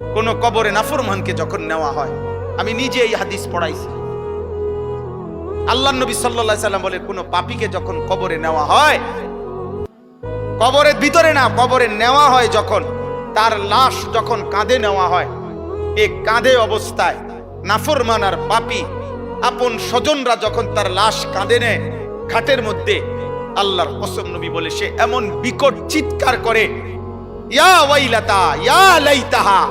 কোন কবরে নাফরমানকে যখন নেওয়া হয়, আমি নিজে এই হাদিস পড়াইছি, আল্লাহর নবী সাল্লাল্লাহু আলাইহি সাল্লাম বলে কোন পাপীকে যখন কবরে নেওয়া হয়, কবরের ভিতরে না, কবরে নেওয়া হয় যখন, তার লাশ যখন কাঁধে নেওয়া হয়, এই কাঁধে অবস্থায় নাফরমান আর পাপী আপন স্বজনরা যখন তার লাশ কাঁধে নেয় খাটের মধ্যে, আল্লাহর কসম নবী বলে সে এমন বিকট চিৎকার করে, ইয়া ওয়াইলাতা ইয়া লাইতাহা,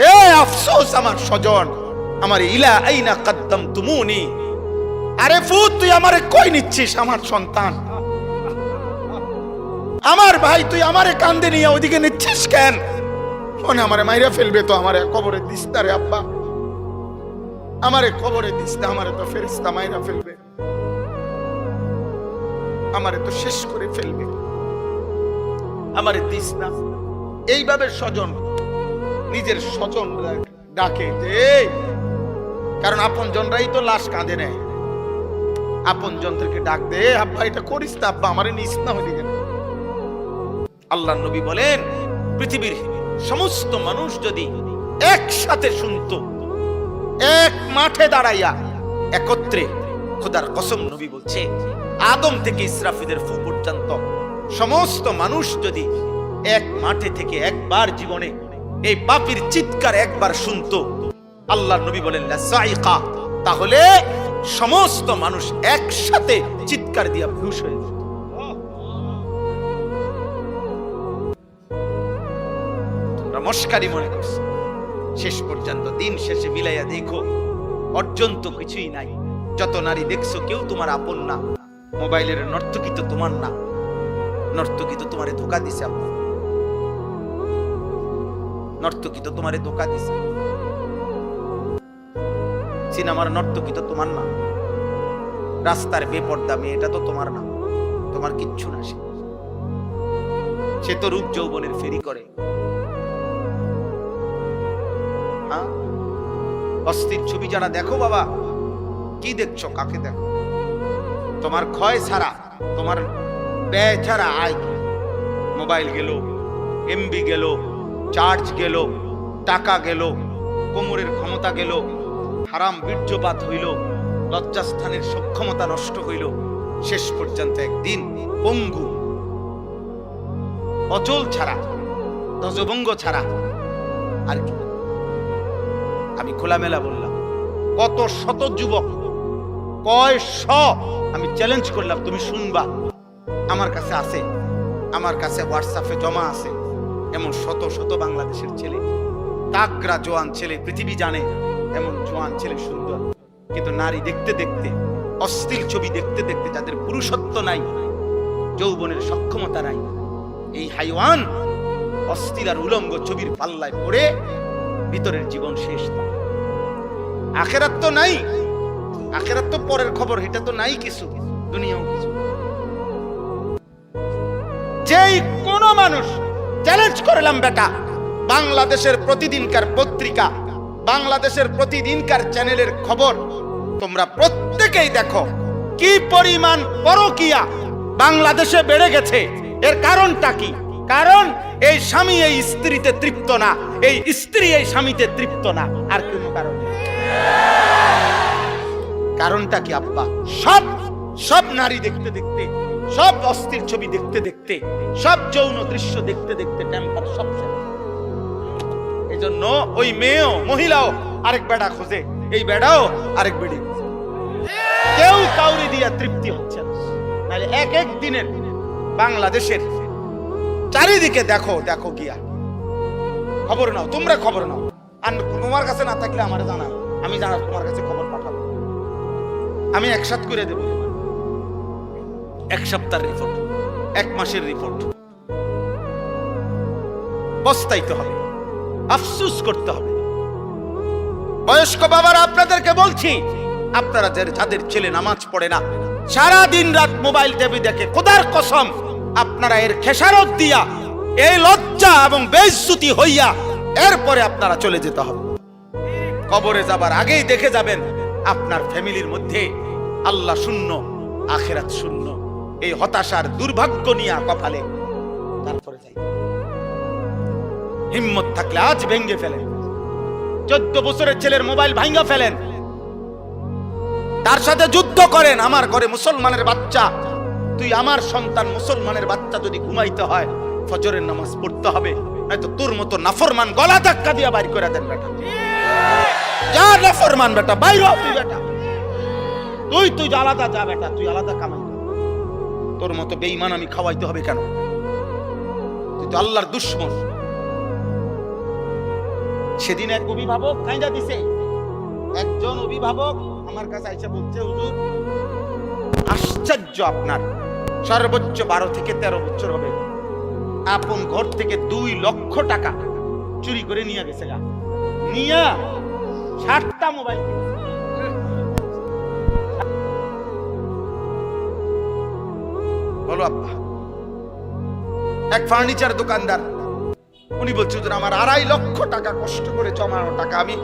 হে আফসোস আমার স্বজন, আমার ইলা আইনা কদ্দামতুমুনি, আরে ফুত তুই আমারে কই নিচ্ছিস, আমার সন্তান, আমার ভাই তুই আমারে কান্দে নিয়ে ওদিকে নিচ্ছিস কেন? মনে আমারে মাইরা ফেলবে তো, আমারে কবরে দিস না রে আব্বা, আমারে কবরে দিস না, আমারে তো ফেরেশতা মাইরা ফেলবে, আমারে তো শেষ করে ফেলবে, আমারে দিস না। এইভাবে স্বজন নিজের স্বজন ডাকে যে, কারণ আপন জনরাই তো লাশ কাঁদে নেয়, আপন জনদেরকে ডাক দে, আব্বা এটা করিস না, আব্বা আমারে নিস না ওদিকে। আল্লাহর নবী বলেন পৃথিবীর সমস্ত মানুষ যদি একসাথে শুনতো, এক মাঠে দাঁড়াইয়া একত্রে, খোদার কসম নবী বলছে আদম থেকে ইসরাফিলের ফু পর্যন্ত সমস্ত মানুষ যদি এক মাঠে থেকে একবার জীবনে এই পাপীর চিৎকার একবার শুনতো, আল্লাহর নবী বলেন লাসাইকা, তাহলে সমস্ত মানুষ একসাথে চিৎকার দিয়া বেহুশ হয়ে যেত। তোমরা মস্কারি মনে করছো, শেষ পর্যন্ত দিন শেষে মিলাইয়া দেখো অর্জন তো কিছুই নাই। যত নারী দেখছো কেউ তোমার আপন না, মোবাইলের নর্তকী তো তোমার না, নর্তকী তো তোমারে ধোকা দিছে, নর্তকী তো তোমারে ধোকা দিছে, সিনেমার নর্তকী তো তোমার না, রাস্তার বেপর্দা মেয়েটা তো তোমার না, তোমার কিচ্ছু না, সে তো রূপ যৌবনের ফেরি করে। হ্যাঁ, অস্থির ছবি যারা দেখো বাবা, কি দেখছো, কাকে দেখো? তোমার ক্ষয় ছাড়া, তোমার ব্যয় ছাড়া আয় কি? মোবাইল গেল, এমবি গেল, চার্জ গেল, টাকা গেল, কোমরের ক্ষমতা গেল, হারাম বীর্যপাত হইল, লজ্জাস্থানের সক্ষমতা নষ্ট হইল, শেষ পর্যন্ত একদিন পঙ্গু, অচল ছাড়া, ধ্বজভঙ্গ ছাড়া আর কি? আমি খোলামেলা বললাম, কত শত যুবক, কয় শ, আমি চ্যালেঞ্জ করলাম, তুমি শুনবা, আমার কাছে আছে, আমার কাছে হোয়াটসঅ্যাপে জমা আছে, এমন শত শত বাংলাদেশের ছেলে, তাগড়া জোয়ান ছেলে, পৃথিবী জানে এমন জোয়ান ছেলে সুন্দর, কিন্তু নারী দেখতে দেখতে, অশ্লীল ছবি দেখতে দেখতে, যাদের পুরুষত্ব নাই, যৌবনের সক্ষমতা নাই, এই হাইওয়ান অশ্লীল আর উলঙ্গ ছবির পাল্লায় পড়ে ভিতরের জীবন শেষ। আখেরাত তো নাই, আখেরাত তো পরের খবর, এটা তো নাই কিছু, দুনিয়াও কিছু। যেই কোন মানুষ চ্যালেঞ্জ করলাম বেটা, বাংলাদেশের প্রতিদিনকার পত্রিকা, বাংলাদেশের প্রতিদিনকার চ্যানেলের খবর তোমরা প্রত্যেকেই দেখো, কি পরিমাণ পরকীয়া বাংলাদেশে বেড়ে গেছে। এর কারণটা কি? কারণ এই স্বামী এই স্ত্রীতে তৃপ্ত না, এই স্ত্রী এই স্বামীতে তৃপ্ত না, আর কোনো কারণ নেই। কারণটা কি আব্বা? সব সব নারী দেখতে দেখতে, সব অস্থির ছবি দেখতে দেখতে, সব যৌন দৃশ্য দেখতে দেখতে টেম্পার সব শেষ। এজন্য ওই মেয়েও, মহিলাও আরেক বেড়া খোঁজে, এই বেড়াও আরেক বেড়ি, কেউ কাউরি দিয়া তৃপ্তি হচ্ছে না। নাহলে এক এক দিনের বাংলাদেশের চারিদিকে দেখো, দেখো গিয়া খবর নাও, তোমরা খবর নাও, আর তোমার কাছে না থাকলে আমার জানা, আমি জানা তোমার কাছে খবর পাঠাবো, আমি একসাথ করে দেব, এক সপ্তাহের রিপোর্ট, এক মাসের রিপোর্ট, পস্তাইতে হবে, আফসোস করতে হবে। বয়স্ক বাবারা আপনাদেরকে বলছি, আপনারা যাদের ছেলে নামাজ পড়ে না, সারা দিন রাত মোবাইল টিভি দেখে, খোদার কসম আপনারা এর খেসারত দিয়া, এই লজ্জা এবং বেইজ্জতি হইয়া এরপরে আপনারা চলে যেতে হবে। কবরে যাবার আগেই দেখে যাবেন আপনার ফ্যামিলির মধ্যে আল্লাহ শূন্য, আখিরাত শূন্য, এই হতাশার দুর্ভাগ্য নিয়ে কপালে, তারপরে যাই। হিম্মত থাকলে আজ ভেঙ্গে ফেলেন। 14 বছরের ছেলের মোবাইল ভাঙ্গা ফেলেন, তার সাথে যুদ্ধ করেন। আমার ঘরে মুসলমানের বাচ্চা, তুই আমার সন্তান মুসলমানের বাচ্চা যদি ঘুমাইতে হয় ফজরের নামাজ পড়তে হবে, নয়তো তোর মতো নাফরমান গলা ধাক্কা দিয়া বাইর করে দেন বেটা। যা নাফরমান বেটা, বাইর হ তুই বেটা, তুই আলাদা যা বেটা, তুই আলাদা কামাই। তোর মতো বেঈমান আমি খাওয়াইতে হবে কেন? তুই তো আল্লাহর দুশমন। সেদিন এক অভিভাবক কাইন্দা দিছে, একজন অভিভাবক আমার কাছে আইসা বলছে, হুজুর আশ্চর্য, আপনার সর্বোচ্চ 12 থেকে 13 বছর হবে, আপন ঘর থেকে 2 লক্ষ টাকা চুরি করে নিয়ে গেছে, নিয়া 60টা মোবাইল। বলো আব্বা। এক ফার্নিচার দোকানদার, উনি বলছে হুজুর আমার 2.5 লক্ষ টাকা কষ্ট করে জমানো টাকা, আমি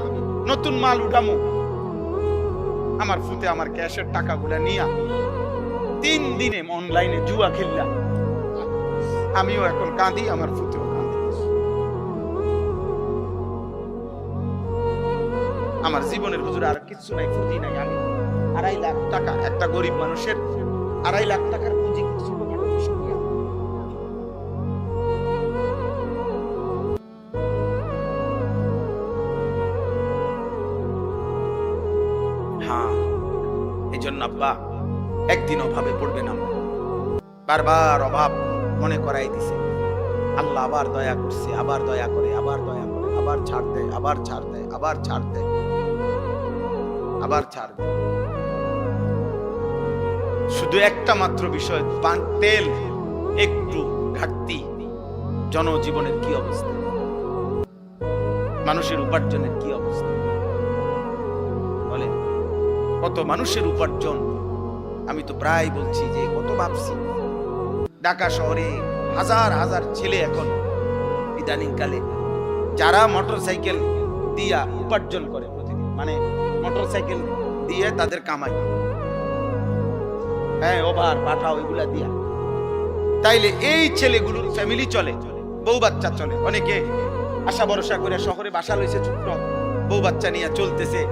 নতুন মাল উঠামো, আমার ফুতে আমার ক্যাশের টাকাগুলা নিয়া 3 দিনে অনলাইনে জুয়া খেললাম। আমিও এখন কাঁদি, আমার ফুতেও কাঁদে। আমার জীবনের হুজুর আর কিছু নাই, পুঁজি নাই। আমি 2.5 লাখ টাকা, একটা গরিব মানুষের 2.5 লাখ টাকার পুঁজি কিছু আব্বা একদিন অভাবে পড়বে না। বারবার অভাব মনে করাই দিছে, আল্লাহ আবার দয়া করছে, আবার দয়া করে, আবার দয়া করে, আবার ছাড় দেয়, আবার ছাড় দেয়, আবার ছাড় দেয়, আবার ছাড় দেয়। শুধু একটা মাত্র বিষয়, তেল একটু ঘাটতি, জনজীবনের কি অবস্থা, মানুষের উপার্জনের কি অবস্থা বলে? কত মানুষের উপার্জন, আমি তো প্রায় বলছি যে কত ভাবছি। ঢাকা শহরে হাজার হাজার ছেলে এখন ইদানিং কালে যারা মোটরসাইকেল দিয়া উপার্জন করে প্রতিদিন, মানে মোটরসাইকেল দিয়ে তাদের কামাই, হ্যাঁ ওভার পাঠাও এগুলা দিয়া, তাইলে এই ছেলেগুলোর ফ্যামিলি চলে, বউ বাচ্চা চলে। অনেকে আশা ভরসা করে শহরে বাসা লইছে, ছোট্ট বউ বাচ্চা নিয়ে চলতেছে,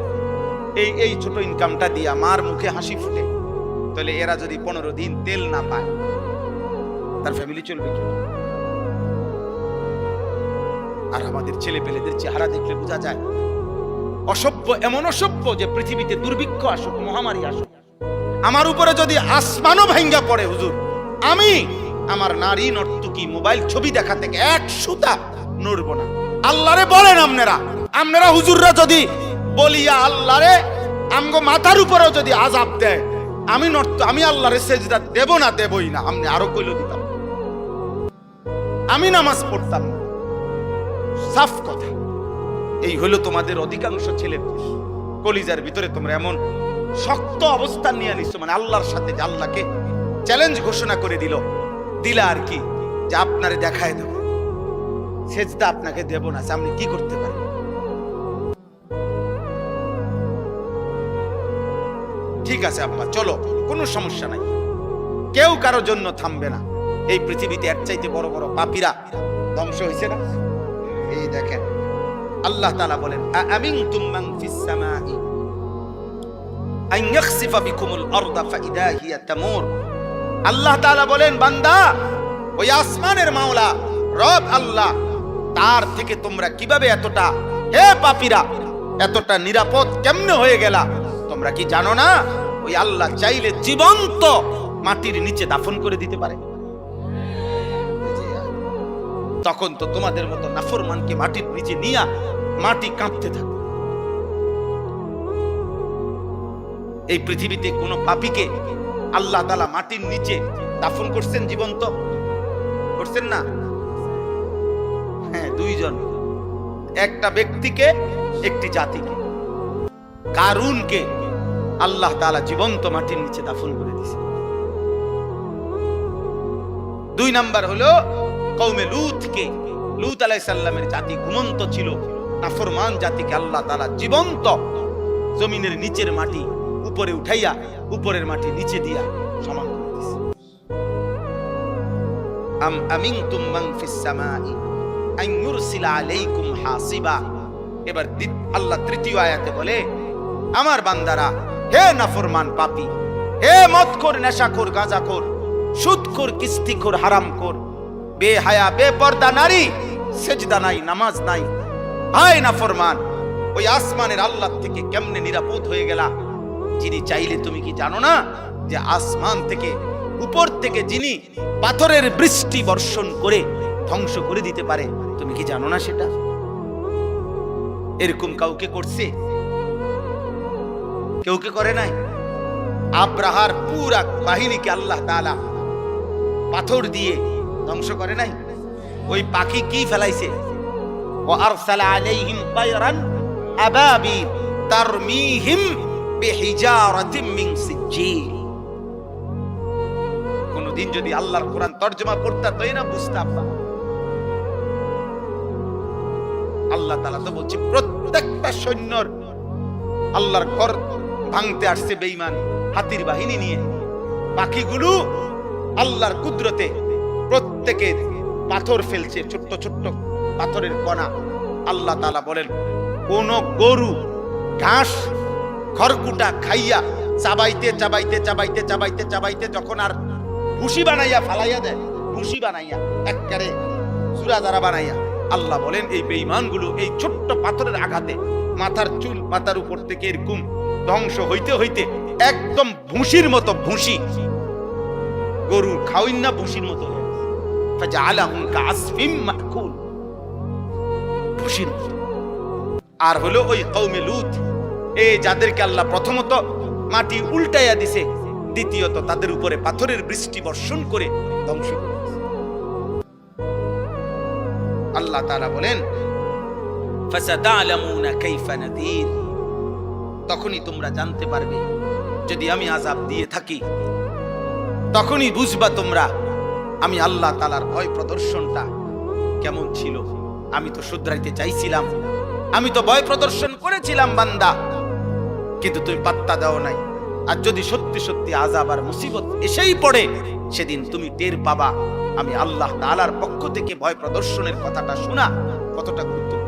এই ছোট ইনকামটা দিয়া মার মুখে হাসি ফুটে। তাহলে এরা যদি 15 দিন তেল না পায়, তার ফ্যামিলি চলবে কি? আর আমাদের ছেলে পেলেদের চেহারা দেখলে বোঝা যায় অসভ্য, এমন অসভ্য যে পৃথিবীতে দুর্ভিক্ষ আসুক, মহামারী আসুক, আমার উপরে যদি আসমানও ভাঙ্গা পড়ে হুজুর, আমি আমার নারী নর্তকী মোবাইল ছবি দেখা থেকে 1 সুতা নড়ব না। আল্লাহরে বলেন আপনারা হুজুররা যদি বলিয়া আল্লাহরে আমগো মাথার উপরেও যদি আযাব দেয়, আমি আল্লাহরে সেজদা দেব না, দেবই না। আপনি আরো কইল দিতাম, আমি নামাজ পড়তাম না, সাফ কথা। এই হলো তোমাদের অধিকাংশ ছেলে কলিজার ভিতরে তোমরা এমন শক্ত অবস্থান নিয়ে নিছো, মানে আল্লাহর সাথে, যে আল্লাহকে চ্যালেঞ্জ ঘোষণা করে দিলা আর কি, যে আপনারে দেখায় দেব, সেজদা আপনাকে দেব না, আপনি কি করতে পারেন? ঠিক আছে আব্বা, চলো, কোনো সমস্যা নাই, কেউ কারো জন্য থামবে না। এই পৃথিবীতে এর চাইতে বড় বড় পাপীরা ধ্বংস হয়েছে না? এই দেখেন আল্লাহ তাআলা বলেন, আমিনতুম মান ফিস সামাই আন ইয়াখসিফা বিকুমুল আরদা ফাইদা হিয়া তামুর। আল্লাহ তাআলা বলেন, বান্দা, ওই আসমানের মাওলা রব আল্লাহ, তার থেকে তোমরা কিভাবে এতটা, হে পাপীরা, এতটা নিরাপদ কেমনে হয়ে গেলা? তোমরা কি জানো না ওই আল্লাহ চাইলে জীবন্ত মাটির নিচে দাফন করে দিতে পারে? তখন তো তোমাদের মতো নাফরমানকে মাটির নিচে নিয়া মাটি কাঁপতে থাকে। এই পৃথিবীতে কোন পাপীকে আল্লাহ তাআলা মাটির নিচে দাফন করছেন? জীবন্ত করছেন না? হ্যাঁ, 2 জন, একটা ব্যক্তিকে, একটি জাতিকে। কারুনকে আল্লাহ তাআলা জীবন্ত মাটির নিচে দাফন করে দিয়েছে। 2 নাম্বার হলো কওমে লূতকে, লূত আলাইহিস সালামের জাতি ঘুমন্ত ছিল, নাফরমান জাতিকে আল্লাহ তাআলা জীবন্ত জমিনের নিচের মাটি উপরে উঠাইয়া উপরের মাটি নিচে দিয়া সমান করে দিয়েছে। আমিনতুম মান ফিস সামাই আন ইউরসিলা আলাইকুম হাসিবা। এবার আল্লাহ তৃতীয় আয়াতে বলে, আমার বান্দারা, হে নাফরমান পাপী, হে মদখোর, নেশাখোর, গাঁজাখোর, সুদখোর, কিস্তিখোর, হারামখোর, বেহায়া, বেপর্দা নারী, সেজদা নাই, নামাজ নাই, হায় নাফরমান, ওই আসমানের আল্লাহ থেকে কেমনে নিরাপদ হয়ে গেলা? যিনি চাইলে, তুমি কি জানো না যে আসমান থেকে, উপর থেকে যিনি পাথরের বৃষ্টি বর্ষণ করে ধ্বংস করে দিতে পারে? তুমি কি জানো না সেটা? এরকম কাউকে করছে? কেউ কে করে নাই? আব্রাহার পুরা বাহিনীকে আল্লাহ তাআলা পাথর দিয়ে ধ্বংস করে নাই? ওই পাখি কি ফেলাইছে? ওয়া আরসালা আলাইহিম তায়রান আবাবিল তারমিহিম বিহিজারাতিন মিন সিজ্জিল। কোনদিন যদি আল্লাহর কোরআন তরজমা পড়তা তাই না বুঝতাম না। আল্লাহ তাআলা তো বলছে প্রত্যেকটা সৈন্যর আল্লাহর ঘর ভাঙতে আসছে বেঈমান হাতির বাহিনী নিয়ে। পাখিগুলো আল্লাহর কুদরতে প্রত্যেকে পাথর ফেলছে, ছোট্ট ছোট্ট পাথরের কণা। আল্লাহ তাআলা বলেন, কোন গরু ঘাস খড়কুটা খাইয়া চাবাইতে চাবাইতে চাবাইতে চাবাইতে চাবাইতে যখন আর ভুসি বানাইয়া ফালাইয়া দেয়, ভুসি বানাইয়া একবারে চূড়াদারা বানাইয়া, আল্লাহ বলেন এই বেঈমানগুলো এই ছোট্ট পাথরের আঘাতে মাথার চুল মাথার উপর থেকে এরকম ধ্বংস হইতে হইতে একদম ভুসির মতো, ভুসি গরুর খাওয়াই না, ভুসির মতো ফাজআলাহুম কাআসফিম মাকুল, ভুসির মতো। আর হলো ওই কওমে লূত, এই যাদেরকে আল্লাহ প্রথমত মাটি উল্টাইয়া দিছে, দ্বিতীয়ত তাদের উপরে পাথরের বৃষ্টি বর্ষণ করে ধ্বংস করে। আল্লাহ তাআলা বলেন, ফাসাতা'লামুনা কাইফা নাযীর, তখনই তোমরা জানতে পারবে যদি আমি আযাব দিয়ে থাকি, তখনই বুঝবা তোমরা আমি আল্লাহ তাআলার ভয় প্রদর্শনটা কেমন ছিল। আমি তো শুধরাইতে চাইছিলাম, আমি তো ভয় প্রদর্শন করেছিলাম বান্দা, কিন্তু তুমি পাত্তা দাও নাই। আর যদি সত্যি সত্যি আযাব আর মুসিবত এসেই পড়ে, সেদিন তুমি টের পাবা আমি আল্লাহ তাআলার পক্ষ থেকে ভয় প্রদর্শনের কথাটা শোনা কতটা গুরুত্বপূর্ণ।